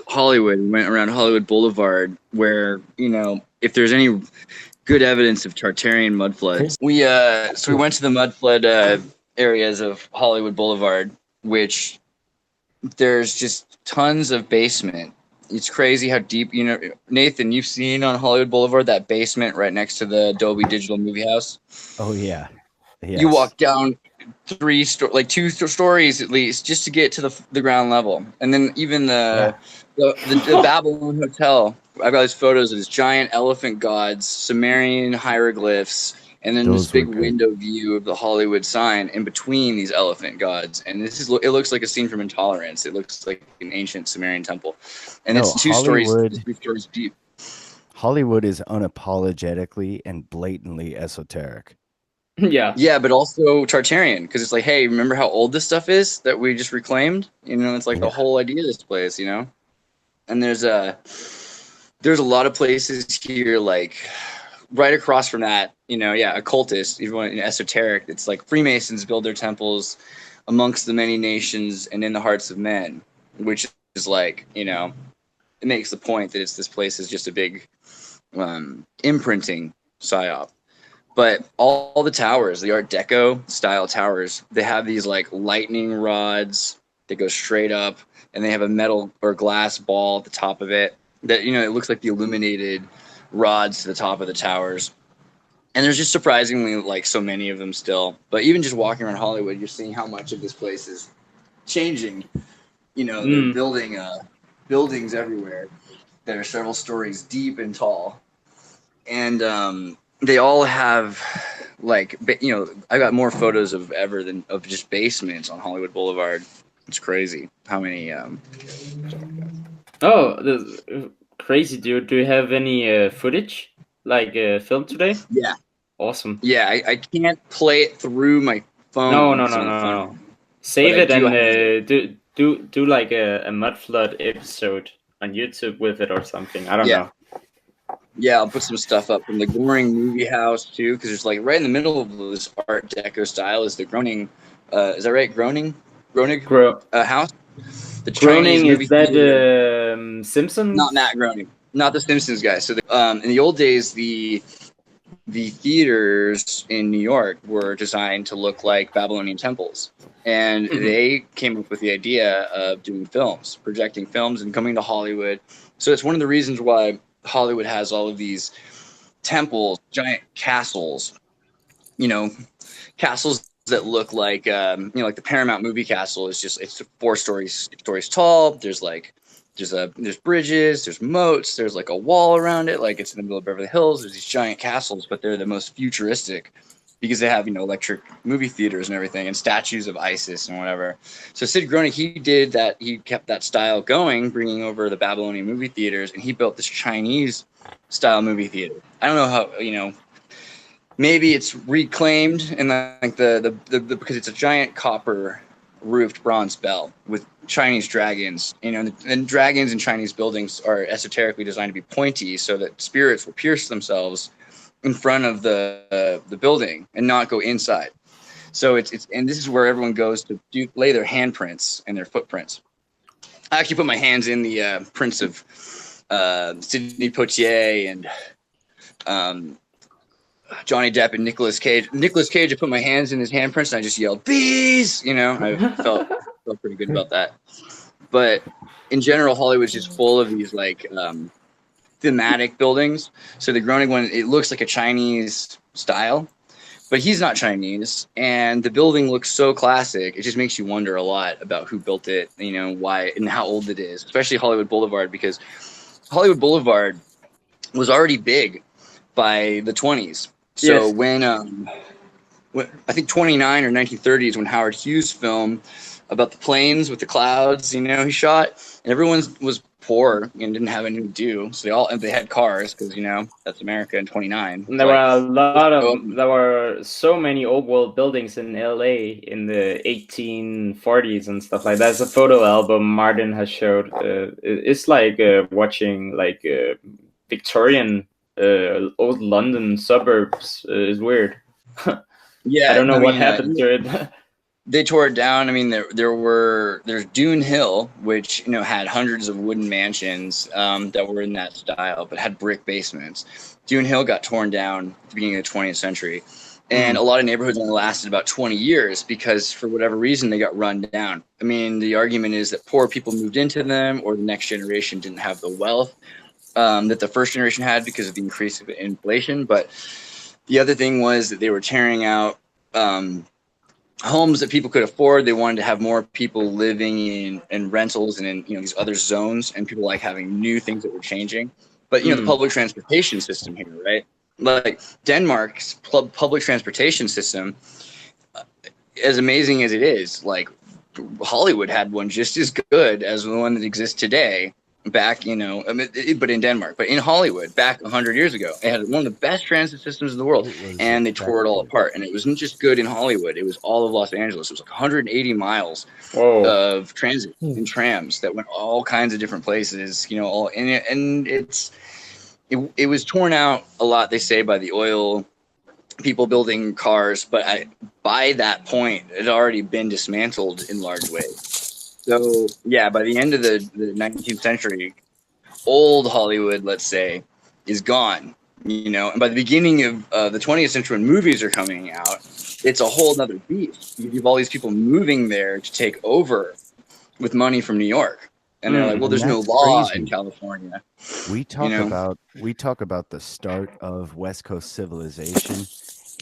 Hollywood. We went around Hollywood Boulevard where, if there's any good evidence of Tartarian mud floods. We went to the mud flood areas of Hollywood Boulevard, which there's just tons of basement. It's crazy how deep, Nathan, you've seen on Hollywood Boulevard that basement right next to the Dolby Digital Movie House. Oh yeah. Yes. You walk down two stories at least just to get to the ground level, and then even the Babylon Hotel. I've got these photos of this giant elephant gods, Sumerian hieroglyphs, and then this big window view of the Hollywood sign in between these elephant gods. And it looks like a scene from Intolerance. It looks like an ancient Sumerian temple, and it's 3 stories deep. Hollywood is unapologetically and blatantly esoteric. Yeah, but also Tartarian, because it's like, hey, remember how old this stuff is that we just reclaimed? It's like the whole idea of this place, And there's a lot of places here, like right across from that, occultist, even esoteric. It's like Freemasons build their temples amongst the many nations and in the hearts of men, which is like, it makes the point that this place is just a big imprinting psyop. But all the towers, the Art Deco style towers, they have these like lightning rods that go straight up, and they have a metal or glass ball at the top of it. that, you know, it looks like the illuminated rods to the top of the towers. And there's just surprisingly like so many of them still. But even just walking around Hollywood, you're seeing how much of this place is changing. You know, they're building buildings everywhere that are several stories deep and tall. And they all have like, you know, I got more photos of ever than of just basements on Hollywood Boulevard. It's crazy how many. Crazy, dude. Do you have any footage, like filmed today? Yeah. Awesome. Yeah, I can't play it through my phone. No. Save it and do like a Mudflood episode on YouTube with it or something. I don't know. Yeah, I'll put some stuff up from the Groening movie house too, because there's like right in the middle of this Art Deco style is the Groening. Is that right? Groening house. The Groening, is that Simpsons? Not Matt Groening, not the Simpsons guy. So in the old days, the theaters in New York were designed to look like Babylonian temples, and they came up with the idea of doing films, projecting films, and coming to Hollywood. So it's one of the reasons why Hollywood has all of these temples, giant castles, you know, castles that look like, you know, like the Paramount movie castle is just, it's 4 stories tall. There's like, there's bridges, there's moats, there's like a wall around it. Like it's in the middle of Beverly Hills. There's these giant castles, but they're the most futuristic because they have, you know, electric movie theaters and everything and statues of Isis and whatever. So Sid Groening, he did that. He kept that style going, bringing over the Babylonian movie theaters, and he built this Chinese style movie theater. I don't know how, you know, maybe it's reclaimed and like the because it's a giant copper roofed bronze bell with Chinese dragons, you know, and dragons in Chinese buildings are esoterically designed to be pointy so that spirits will pierce themselves in front of the building and not go inside. So it's and this is where everyone goes to lay their handprints and their footprints. I actually put my hands in the prints of Sidney Poitier and Johnny Depp and Nicolas Cage. Nicolas Cage, I put my hands in his handprints and I just yelled, "Bees!" You know, I felt pretty good about that. But in general, Hollywood's just full of these like thematic buildings. So the Groening one, it looks like a Chinese style, but he's not Chinese. And the building looks so classic. It just makes you wonder a lot about who built it, you know, why and how old it is, especially Hollywood Boulevard, because Hollywood Boulevard was already big by the 20s. So yes. when I think 29 or 1930s when Howard Hughes filmed about the planes with the clouds, you know, he shot, and everyone was poor and didn't have anything to do. So they had cars because, you know, that's America in 29. And there were so many old world buildings in LA in the 1840s and stuff like that. There's a photo album Martin has showed. It's like watching like Victorian old London suburbs. Is weird. Yeah, I don't know what happened to it. They tore it down. I mean, there's Dune Hill, which, you know, had hundreds of wooden mansions that were in that style, but had brick basements. Dune Hill got torn down at the beginning of the 20th century, and a lot of neighborhoods only lasted about 20 years because, for whatever reason, they got run down. I mean, the argument is that poor people moved into them, or the next generation didn't have the wealth that the first generation had because of the increase of inflation. But the other thing was that they were tearing out homes that people could afford. They wanted to have more people living in rentals and in, you know, these other zones, and people like having new things that were changing. But, you know, the public transportation system here, right? Like Denmark's public transportation system, as amazing as it is, like Hollywood had one just as good as the one that exists today. Back, you know, I mean, but in Denmark, but in Hollywood, back 100 years ago, it had one of the best transit systems in the world, and they tore it all apart. And it wasn't just good in Hollywood; it was all of Los Angeles. It was like 180 miles of transit and trams that went all kinds of different places. You know, and it was torn out a lot. They say by the oil people building cars, but by that point, it had already been dismantled in large ways. So, yeah, by the end of the 19th century, old Hollywood, let's say, is gone, you know. And by the beginning of the 20th century, when movies are coming out, it's a whole nother beast. You have all these people moving there to take over with money from New York. and they're like, well, And there's no that's law crazy. in California. We talk know? about the start of West Coast civilization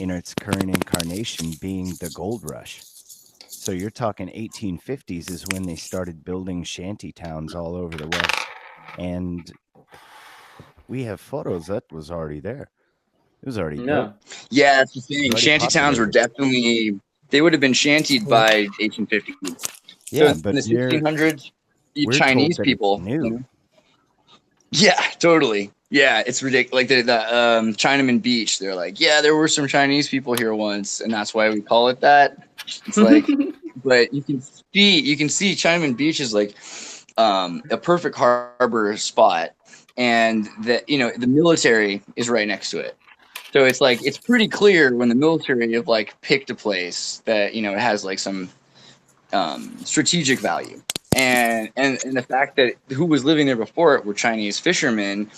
in its current incarnation being the gold rush. So you're talking 1850s is when they started building shanty towns all over the West. And we have photos that was already there. It was already built. Yeah, that's the thing. Already Shanty towns were populated. definitely, they would have been shantied by 1850. Yeah, so but in the 1600s, we're Chinese told that people. it's new. You know? Yeah, totally. Yeah, it's ridiculous. Like the Chinaman Beach, they're like, yeah, there were some Chinese people here once, and that's why we call it that. It's like, but you can see Chinaman Beach is like a perfect harbor spot, and that the military is right next to it. So it's like it's pretty clear when the military have like picked a place that it has like some strategic value. And the fact that who was living there before it were Chinese fishermen,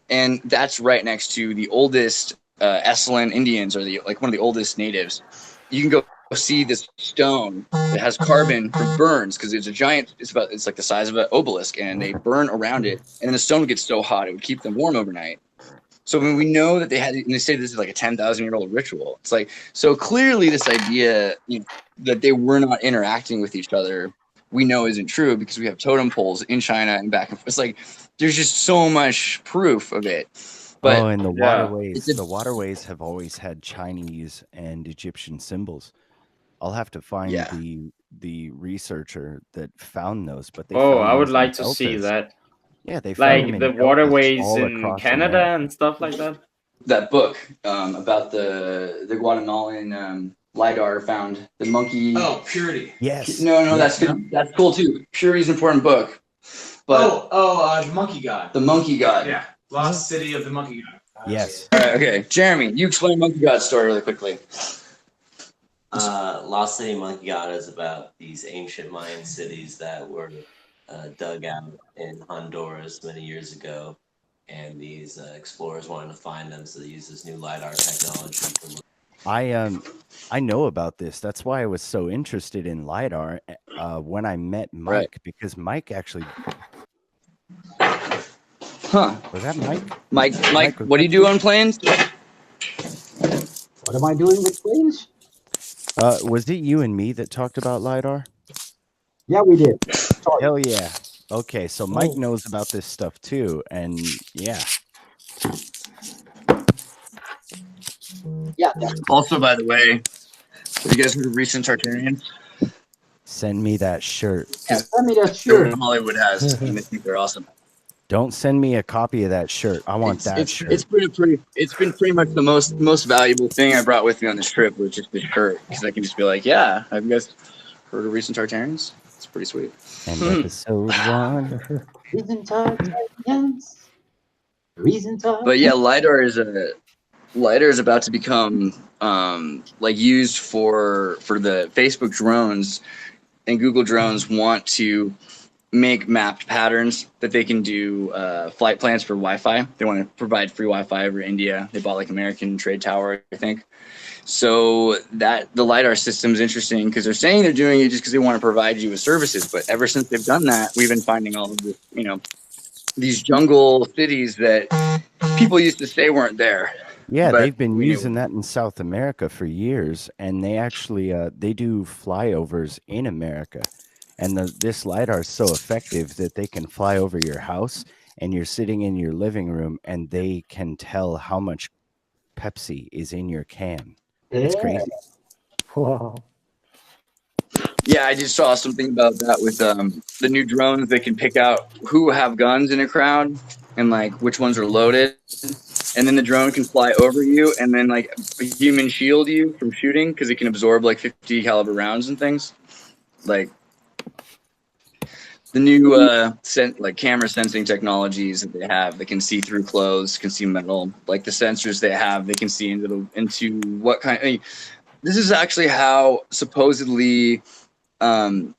and that's right next to the oldest Esalen Indians, or one of the oldest natives. You can go see this stone that has carbon from burns because it's a giant. It's like the size of an obelisk, and they burn around it, and then the stone would get so hot it would keep them warm overnight. So when we know that and they say this is like a 10,000-year-old ritual. It's like, so clearly this idea that they were not interacting with each other, we know isn't true because we have totem poles in China and back and forth. It's like there's just so much proof of it. But and the waterways have always had Chinese and Egyptian symbols. I'll have to find the researcher that found those, but they I would like to see that. Yeah, they found like the waterways in Canada and stuff like that. That book about the Guatemalan lidar found the monkey. Oh, Purity. Yes. No, that's good. That's cool too. Purity's an important book. But the Monkey God. The Monkey God. Yeah, Lost City of the Monkey God. Yes. All right. Okay, Jeremy, you explain Monkey God's story really quickly. Lost City Monkey God is about these ancient Mayan cities that were dug out in Honduras many years ago, and these explorers wanted to find them, so they used this new LiDAR technology. I know about this. That's why I was so interested in LiDAR when I met Mike, because Mike actually... Was that Mike? Mike, what do you do on planes? What am I doing with planes? Was it you and me that talked about LiDAR? Yeah, we did. Sorry. Hell yeah. Okay, so Mike knows about this stuff too, and yeah. Yeah. Also, by the way, have you guys heard of recent Tartarians? Send me that shirt. Yeah, send me that shirt. Hollywood has, and I think they're awesome. Don't send me a copy of that shirt. I want that shirt. It's been pretty much the most valuable thing I brought with me on this trip was just this shirt, because I can just be like, yeah, have you guys heard of recent Tartarians? It's pretty sweet. And episode 1. Recent Tartarians. Recent Tartarians. But yeah, LiDAR is about to become used for the Facebook drones, and Google drones want to make mapped patterns that they can do flight plans for Wi-Fi. They want to provide free Wi-Fi over India. They bought American Trade Tower, I think. So that the LiDAR system is interesting because they're saying they're doing it just because they want to provide you with services. But ever since they've done that, we've been finding all of this, these jungle cities that people used to say weren't there. Yeah, they've been using that in South America for years, and they actually they do flyovers in America. And this LiDAR is so effective that they can fly over your house, and you're sitting in your living room, and they can tell how much Pepsi is in your can. It's crazy. Wow. Yeah, I just saw something about that with the new drones. They can pick out who have guns in a crowd and which ones are loaded, and then the drone can fly over you and then a human shield you from shooting because it can absorb 50 caliber rounds and things. The new camera sensing technologies that they have, they can see through clothes, can see metal. The sensors they have, they can see into what kind. This is actually how supposedly Enron,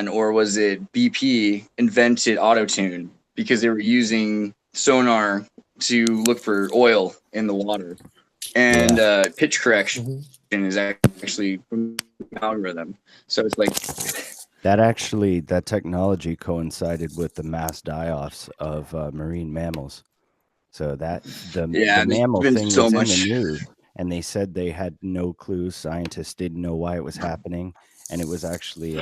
or was it BP, invented auto-tune because they were using sonar to look for oil in the water, and pitch correction is actually from the algorithm. So it's That technology coincided with the mass die-offs of marine mammals. So that the mammal been thing so was much. in the news, and they said they had no clue. Scientists didn't know why it was happening, and it was actually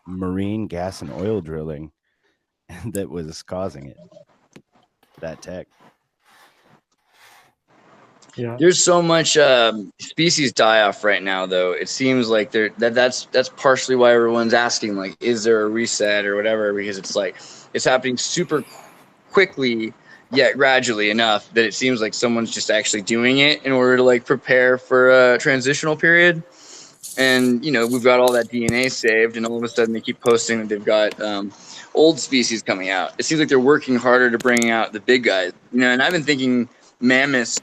marine gas and oil drilling that was causing it. That tech. Yeah. There's so much species die off right now, though. It seems like that's partially why everyone's asking, like, is there a reset or whatever? Because it's like it's happening super quickly, yet gradually enough that it seems like someone's just actually doing it in order to like prepare for a transitional period. And you know, we've got all that DNA saved, and all of a sudden they keep posting that they've got old species coming out. It seems like they're working harder to bring out the big guys. You know, and I've been thinking mammoths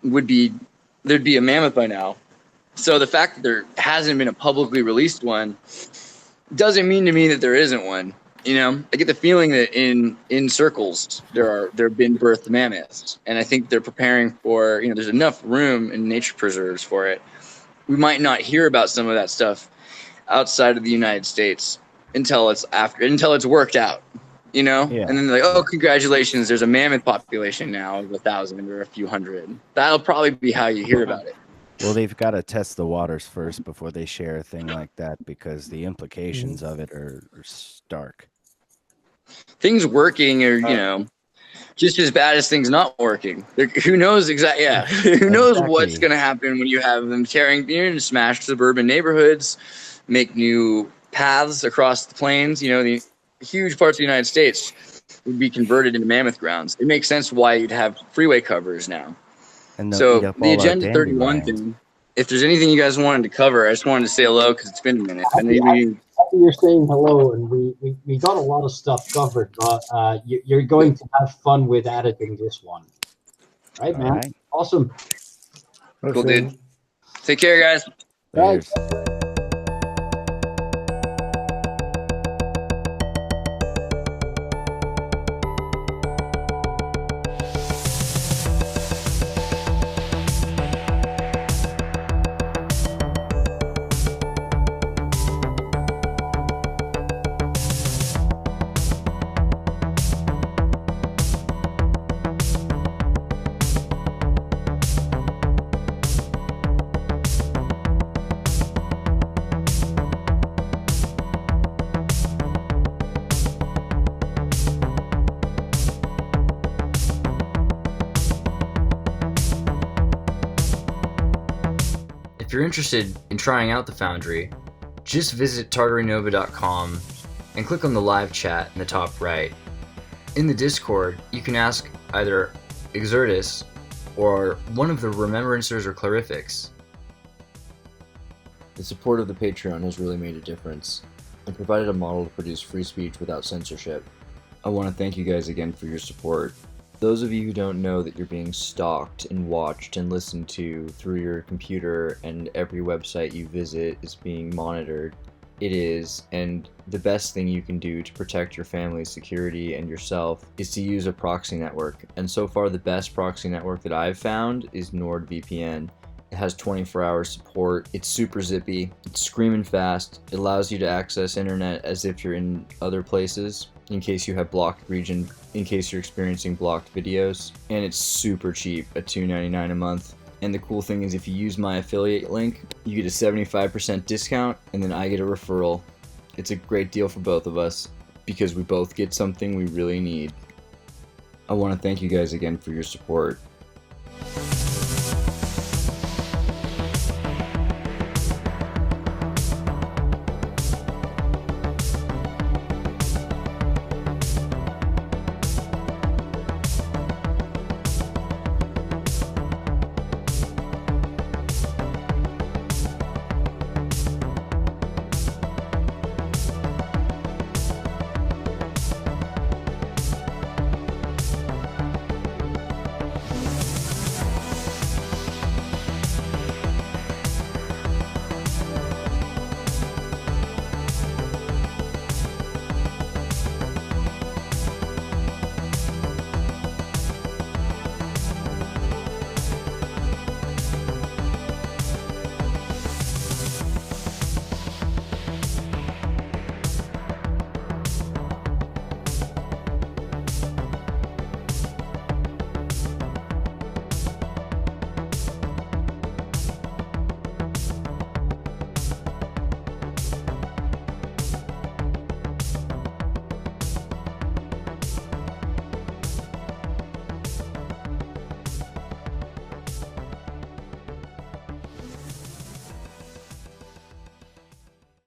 there'd be a mammoth by now. So the fact that there hasn't been a publicly released one doesn't mean to me that there isn't one. You know, I get the feeling that in circles there have been birthed mammoths, and I think they're preparing for, you know, there's enough room in nature preserves for it. We might not hear about some of that stuff outside of the United States until it's worked out. You know, Yeah. and then they're like, oh, congratulations, there's a mammoth population now of 1,000 or a few hundred. That'll probably be how you hear about it. Well, they've got to test the waters first before they share a thing like that, because the implications of it are stark. Things working are, you know, just as bad as things not working. Who knows exactly? Yeah, who knows what's going to happen when you have them tearing, you know, smash suburban neighborhoods, make new paths across the plains. You know, the huge parts of the United States would be converted into mammoth grounds. It makes sense why you'd have freeway covers now. And so the Agenda 31 thing, if there's anything you guys wanted to cover, I just wanted to say hello because it's been a minute. Happy you're saying hello, and we got a lot of stuff covered, but you're going to have fun with editing this one. Right, man? Right. Awesome. Cool, dude. Take care, guys. Thanks. If you're interested in trying out the Foundry, just visit tartarynova.com and click on the live chat in the top right. In the Discord, you can ask either Xirtus or one of the Remembrancers or Clerifix. The support of the Patreon has really made a difference and provided a model to produce free speech without censorship. I want to thank you guys again for your support. Those of you who don't know that you're being stalked and watched and listened to through your computer and every website you visit is being monitored, it is, and the best thing you can do to protect your family's security and yourself is to use a proxy network. And so far the best proxy network that I've found is NordVPN. It has 24-hour support, it's super zippy, it's screaming fast, it allows you to access internet as if you're in other places, in case you have blocked region, in case you're experiencing blocked videos, and it's super cheap at $2.99 a month. And the cool thing is if you use my affiliate link, you get a 75% discount, and then I get a referral. It's a great deal for both of us, because we both get something we really need. I want to thank you guys again for your support.